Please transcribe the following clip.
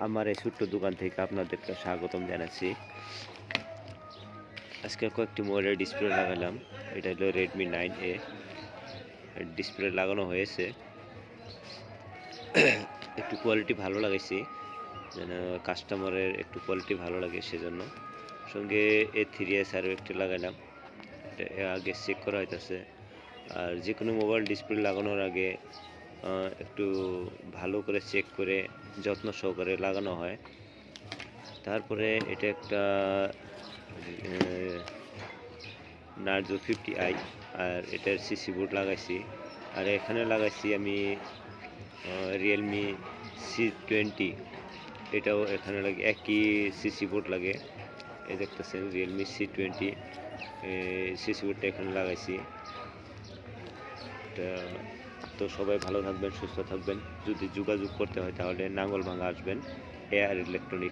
আমার এই ছোট্ট দোকান থেকে আপনাদেরকে স্বাগতম জানাচ্ছি। আজকে কয়েকটি মোবাইলের ডিসপ্লে লাগালাম। এটা হলো Redmi 9A। ডিসপ্লে লাগানো হয়েছে, একটু কোয়ালিটি ভালো লাগাইছি যেন কাস্টমারের একটু কোয়ালিটি ভালো লাগে, সেজন্য সঙ্গে A3s আরও একটি লাগাইলাম। এটা আগে চেক করা হইতেছে। আর যে কোনো মোবাইল ডিসপ্লে লাগানোর আগে একটু ভালো করে চেক করে যত্ন সহকারে লাগানো হয়। তারপরে এটা একটা নার্জো 50i, আর এটার সিসি বোর্ড লাগাইছি। আর এখানে লাগাইছি আমি রিয়েলমি C20, এটাও এখানে লাগে, একই সিসি বোর্ড লাগে। এই দেখতেছেন রিয়েলমি C20 সিসি বোর্ডটা এখানে লাগাইছি। তো সবাই ভালো থাকবেন, সুস্থ থাকবেন। যদি যোগাযোগ করতে হয় তাহলে নাঙ্গলভাঙ্গা আসবেন, এআর ইলেকট্রনিক।